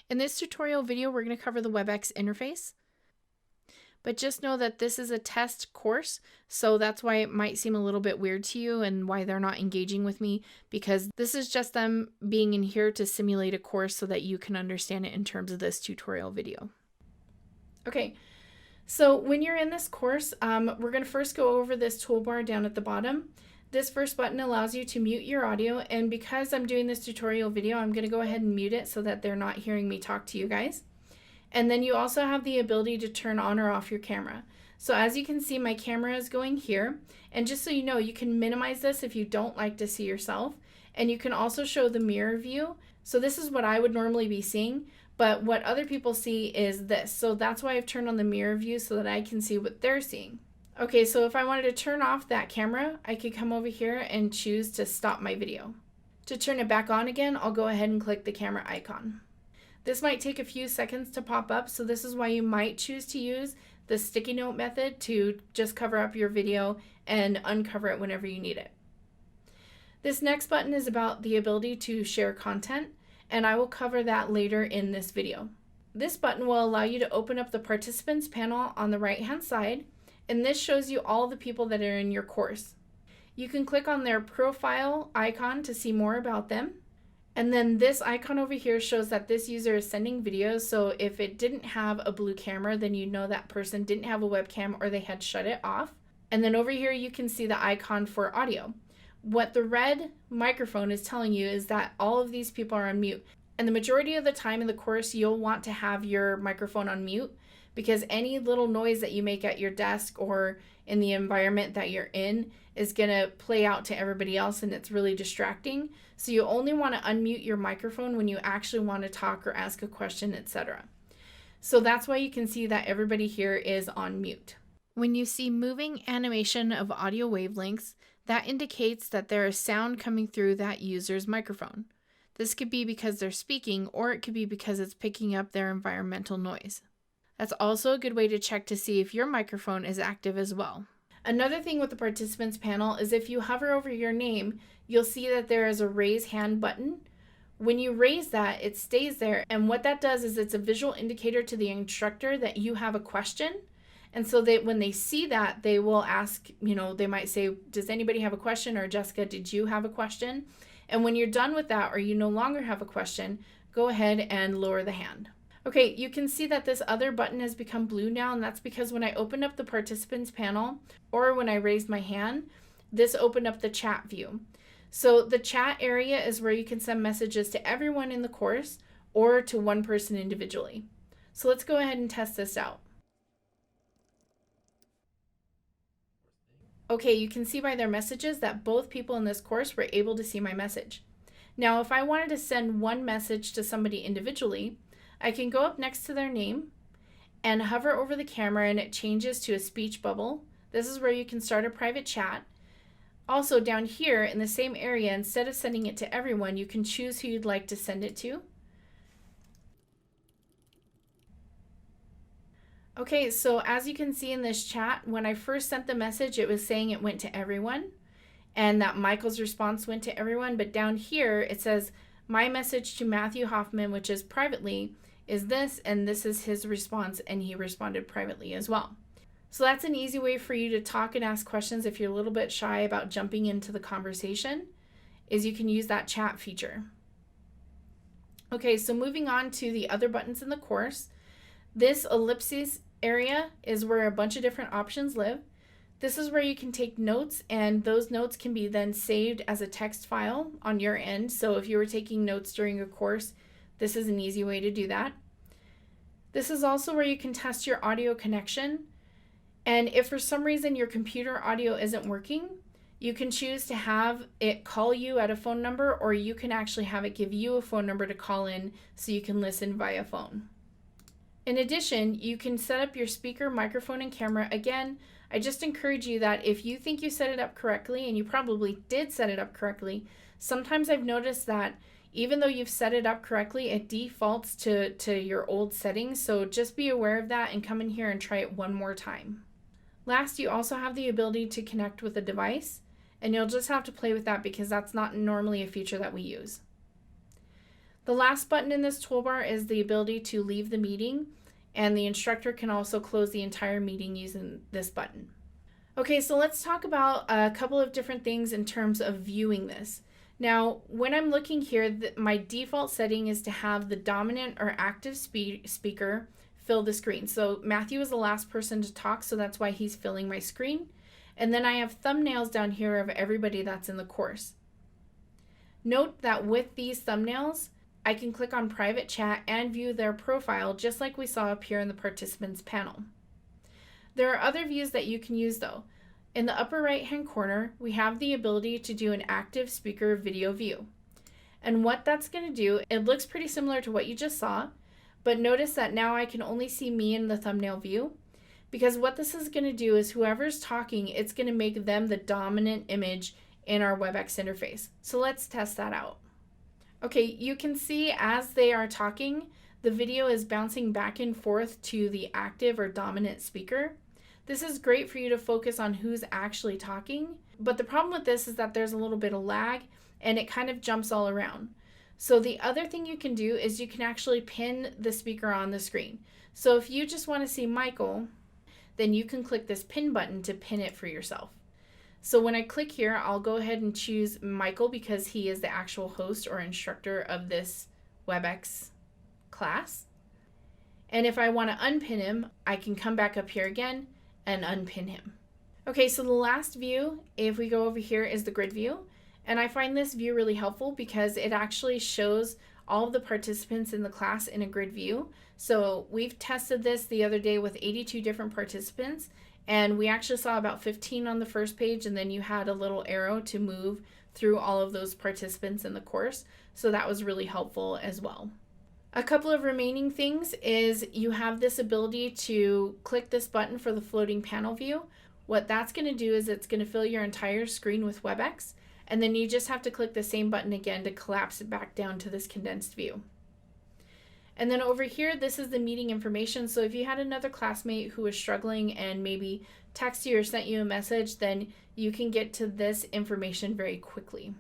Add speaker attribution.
Speaker 1: In this tutorial video, we're going to cover the Webex interface. But just know that this is a test course, so that's why it might seem a little bit weird to you and why they're not engaging with me, because this is just them being in here to simulate a course so that you can understand it in terms of this tutorial video. Okay, so when you're in this course, we're going to first go over this toolbar down at the bottom. This first button allows you to mute your audio, and because I'm doing this tutorial video, I'm going to go ahead and mute it so that they're not hearing me talk to you guys. And then you also have the ability to turn on or off your camera. So as you can see, my camera is going here. And just so you know, you can minimize this if you don't like to see yourself. And you can also show the mirror view. So this is what I would normally be seeing, but what other people see is this. So that's why I've turned on the mirror view so that I can see what they're seeing. Okay, so if I wanted to turn off that camera, I could come over here and choose to stop my video. To turn it back on again, I'll go ahead and click the camera icon. This might take a few seconds to pop up, so this is why you might choose to use the sticky note method to just cover up your video and uncover it whenever you need it. This next button is about the ability to share content, and I will cover that later in this video. This button will allow you to open up the participants panel on the right-hand side, and this shows you all the people that are in your course. You can click on their profile icon to see more about them. And then this icon over here shows that this user is sending videos. So if it didn't have a blue camera, then you know that person didn't have a webcam or they had shut it off. And then over here, you can see the icon for audio. What the red microphone is telling you is that all of these people are on mute. And the majority of the time in the course, you'll want to have your microphone on mute because any little noise that you make at your desk or in the environment that you're in is going to play out to everybody else, and it's really distracting. So you only want to unmute your microphone when you actually want to talk or ask a question, etc. So that's why you can see that everybody here is on mute. When you see moving animation of audio wavelengths, that indicates that there is sound coming through that user's microphone. This could be because they're speaking, or it could be because it's picking up their environmental noise. That's also a good way to check to see if your microphone is active as well. Another thing with the participants panel is if you hover over your name, you'll see that there is a raise hand button. When you raise that, it stays there, and what that does is it's a visual indicator to the instructor that you have a question. And so when they see that, they will ask, they might say, does anybody have a question? Or Jessica, did you have a question? And when you're done with that, or you no longer have a question, go ahead and lower the hand. Okay, you can see that this other button has become blue now, and that's because when I opened up the participants panel, or when I raised my hand, this opened up the chat view. So the chat area is where you can send messages to everyone in the course or to one person individually. So let's go ahead and test this out. Okay, you can see by their messages that both people in this course were able to see my message. Now, if I wanted to send one message to somebody individually, I can go up next to their name and hover over the camera, and it changes to a speech bubble. This is where you can start a private chat. Also down here in the same area, instead of sending it to everyone, you can choose who you'd like to send it to. Okay, so as you can see in this chat, when I first sent the message, it was saying it went to everyone and that Michael's response went to everyone. But down here, it says, my message to Matthew Hoffman, which is privately, is this, and this is his response, and he responded privately as well. So that's an easy way for you to talk and ask questions if you're a little bit shy about jumping into the conversation, is you can use that chat feature. Okay, so moving on to the other buttons in the course. This ellipses area is where a bunch of different options live. This is where you can take notes, and those notes can be then saved as a text file on your end. So if you were taking notes during a course, this is an easy way to do that. This is also where you can test your audio connection. And if for some reason your computer audio isn't working, you can choose to have it call you at a phone number, or you can actually have it give you a phone number to call in so you can listen via phone. In addition, you can set up your speaker, microphone, and camera. Again, I just encourage you that if you think you set it up correctly, and you probably did set it up correctly, sometimes I've noticed that even though you've set it up correctly, it defaults to your old settings. So just be aware of that and come in here and try it one more time. Last, you also have the ability to connect with a device, and you'll just have to play with that because that's not normally a feature that we use. The last button in this toolbar is the ability to leave the meeting, and the instructor can also close the entire meeting using this button. Okay, so let's talk about a couple of different things in terms of viewing this. Now, when I'm looking here, my default setting is to have the dominant or active speaker fill the screen. So Matthew is the last person to talk, so that's why he's filling my screen. And then I have thumbnails down here of everybody that's in the course. Note that with these thumbnails, I can click on private chat and view their profile just like we saw up here in the participants panel. There are other views that you can use though. In the upper right hand corner, we have the ability to do an active speaker video view. And what that's going to do, it looks pretty similar to what you just saw, but notice that now I can only see me in the thumbnail view, because what this is going to do is whoever's talking, it's going to make them the dominant image in our Webex interface. So let's test that out. Okay, you can see as they are talking, the video is bouncing back and forth to the active or dominant speaker. This is great for you to focus on who's actually talking, but the problem with this is that there's a little bit of lag and it kind of jumps all around. So the other thing you can do is you can actually pin the speaker on the screen. So if you just want to see Michael, then you can click this pin button to pin it for yourself. So when I click here, I'll go ahead and choose Michael because he is the actual host or instructor of this Webex class. And if I want to unpin him, I can come back up here again and unpin him. Okay, so the last view, if we go over here, is the grid view. And I find this view really helpful because it actually shows all of the participants in the class in a grid view. So we've tested this the other day with 82 different participants, and we actually saw about 15 on the first page, and then you had a little arrow to move through all of those participants in the course. So that was really helpful as well. A couple of remaining things is you have this ability to click this button for the floating panel view. What that's going to do is it's going to fill your entire screen with Webex, and then you just have to click the same button again to collapse it back down to this condensed view. And then over here, this is the meeting information. So if you had another classmate who was struggling and maybe texted you or sent you a message, then you can get to this information very quickly.